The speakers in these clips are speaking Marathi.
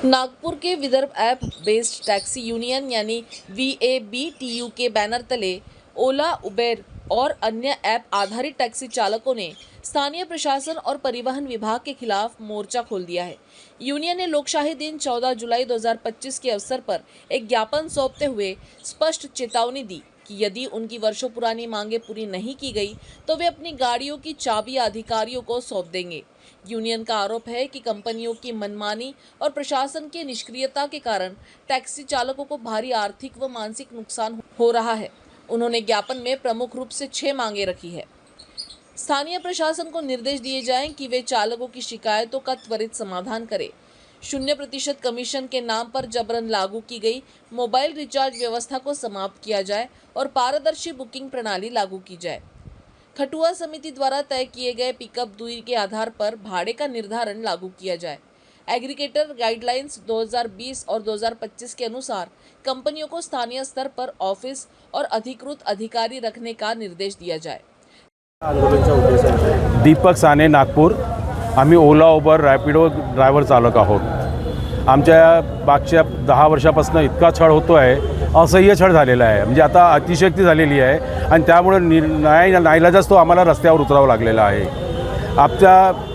नागपुर के Vidarbha app based taxi union यानी VABTU के बैनर तले ओला, उबेर और अन्य ऐप आधारित टैक्सी चालकों ने स्थानीय प्रशासन और परिवहन विभाग के खिलाफ मोर्चा खोल दिया है। यूनियन ने लोकशाही दिन 14 जुलाई 2025 के अवसर पर एक ज्ञापन सौंपते हुए स्पष्ट चेतावनी दी कि यदि उनकी वर्षों पुरानी मांगें पूरी नहीं की गई तो वे अपनी गाड़ियों की चाबियां अधिकारियों को सौंप देंगे। यूनियन का आरोप है कि कंपनियों की मनमानी और प्रशासन की निष्क्रियता के कारण टैक्सी चालकों को भारी आर्थिक व मानसिक नुकसान हो रहा है। उन्होंने ज्ञापन में प्रमुख रूप से 6 मांगे रखी है। स्थानीय प्रशासन को निर्देश दिए जाएं कि वे चालकों की शिकायतों का त्वरित समाधान करे। 0% कमीशन के नाम पर जबरन लागू की गई मोबाइल रिचार्ज व्यवस्था को समाप्त किया जाए और पारदर्शी बुकिंग प्रणाली लागू की जाए। खटुआ समिति द्वारा तय किए गए पिकअप दूरी के आधार पर भाड़े का निर्धारण लागू किया जाए। एग्रीगेटर गाइडलाइंस 2020 और 2025 के अनुसार कंपनियों को स्थानीय स्तर पर ऑफिस और अधिकृत अधिकारी रखने का निर्देश दिया जाए। दीपक साने, नागपूर। आम्ही ओला, उबर, रॅपिडो ड्रायव्हर चालक आहोत। आमच्या मागच्या 10 वर्षापासून इतका छळ होतो आहे, असह्य छळ झालेला आहे। म्हणजे आता अतिशयोक्ती झालेली आहे आणि त्यामुळे नाईलाजाच तो आम्हाला रस्त्यावर उतरावं लागलेला आहे।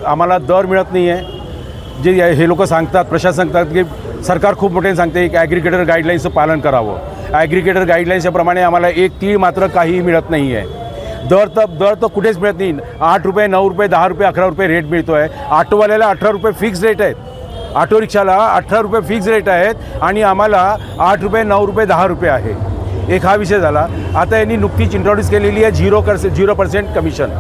आम्हाला दर मिळत नाही आहे। जे हे लोक सांगतात, प्रशासन सांगतात की सरकार खूप मोठे सांगते की ॲग्रिगेटर गाईडलाईन्सचं पालन करावं। ॲग्रिगेटर गाईडलाईन्सच्या प्रमाणे आम्हाला एक तीळ मात्र काहीही मिळत नाही आहे। दर तर कुठेच मिळत नाही। 8 रुपये, 9 रुपये, 10 रुपये, 11 रुपये रेट मिळतो आहे। ऑटोवाल्याला 18 रुपये फिक्स रेट आहेत। ऑटो रिक्षाला 18 रुपये फिक्स रेट आहेत आणि आम्हाला 8 रुपये, 9 रुपये, 10 रुपये आहे। एक हा विषय झाला। आता यांनी नुकतीच इंट्रोड्यूस केलेली आहे 0% कमिशन।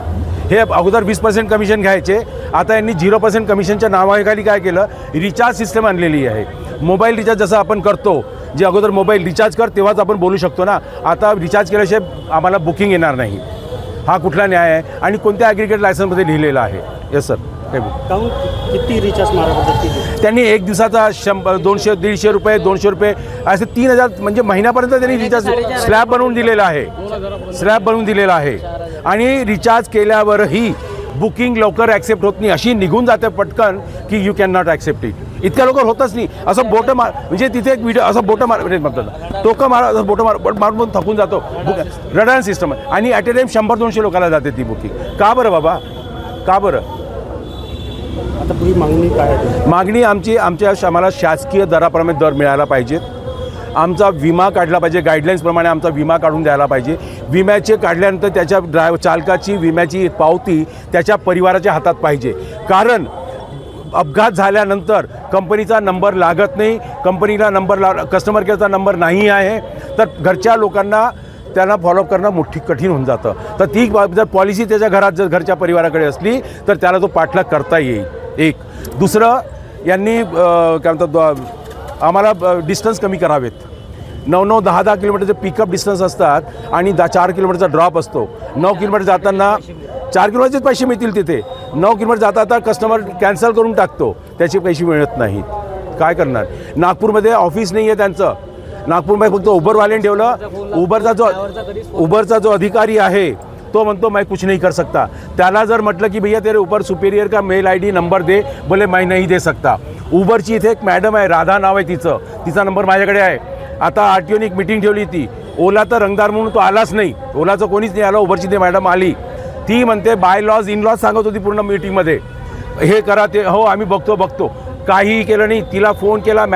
हे अगोदर 20% कमिशन घ्यायचे, आता यांनी 0% कमिशनच्या नावाखाली काय केलं, रिचार्ज सिस्टम आणलेली आहे। मोबाईल रिचार्ज जसं आपण करतो, जे अगोदर मोबाईल रिचार्ज कर तेव्हाच आपण बोलू शकतो ना, आता रिचार्ज केल्याशिवाय आम्हाला बुकिंग येणार नाही। हा कुठला न्याय आहे आणि कोणत्या ॲग्रिगेट लायसन्समध्ये लिहिलेलं आहे? Yes sir. किती रिचार्ज मारत त्यांनी एक दिवसाचा 100, 200, 150 रुपये, 200 रुपये असे 3000 म्हणजे महिन्यापर्यंत त्यांनी रिचार्ज स्लॅब बनवून दिलेला आहे। स्लॅब बनवून दिलेला आहे आणि रिचार्ज केल्यावरही बुकिंग लवकर ॲक्सेप्ट होत नाही, अशी निघून जाते पटकन की you can not accept it. इतक्या लवकर होतच नाही। असं बोटं मार, म्हणजे तिथे एक व्हिडिओ असं बोटं मार म्हणतात, टोकं मार, असं बोटं मारून थकून जातो। रडार सिस्टम आहे आणि ॲट ए टाईम 100-200 लोकांना जाते ती बुकिंग। का बरं बाबा, का बरं? आता पुढे मागणी काय आहे? मागणी आम्हाला शासकीय दराप्रमाणे दर मिळायला पाहिजेत। आमचा विमा काढला पाहिजे, गाईडलाईन्सप्रमाणे आमचा विमा काढून द्यायला पाहिजे। विम्याचे काढल्यानंतर त्याच्या चालकाची विम्याची पावती त्याच्या परिवाराच्या हातात पाहिजे। कारण अपघात झाल्यानंतर कंपनीचा नंबर लागत नाही, कंपनीला कस्टमर केअरचा नंबर नाही आहे, तर घरच्या लोकांना त्यांना फॉलोअप करणं मोठी कठीण होऊन जातं। तर ती जर पॉलिसी त्याच्या घरात जर घरच्या परिवाराकडे असली तर त्याला तो पाठलाग करता येईल। एक दुसरं, यांनी काय म्हणतात, आम्हाला डिस्टन्स कमी करावेत। 9-9, 10-10 किलोमीटरचे पिकअप डिस्टन्स असतात आणि 4 किलोमीटरचा ड्रॉप असतो। 9 किलोमीटर जाताना 4 किलोमीटरचेच पैसे मिळतील तिथे, 9 किलोमीटर जाता कस्टमर कॅन्सल करून टाकतो, त्याचे पैसे मिळत नाहीत। काय करणार? नागपूरमध्ये ऑफिस नाही आहे त्यांचं। नागपूरमध्ये फक्त उबरवाल्याने ठेवलं। उबरचा जो अधिकारी आहे तो म्हणतो मैं कुछ नहीं कर सकता। त्याला जर म्हटलं की भैया तेरे ऊपर सुपेरियर का मेल ID नंबर दे, बोले मैं नहीं दे सकता। उबरची इथे एक मॅडम आहे, राधा नाव आहे तिचं, तिचा नंबर माझ्याकडे आहे। आता RTOने एक मीटिंग ठेवली ती। ओला तर रंगदार म्हणून तो आलाच नाही, ओलाचं कोणीच नाही आलं। उबरची ते मॅडम आली, ती म्हणते बाय लॉज इन लॉज सांगत होती पूर्ण मीटिंगमध्ये, हे करा ते, हो आम्ही बघतो। काहीही केलं नाही। तिला फोन केला,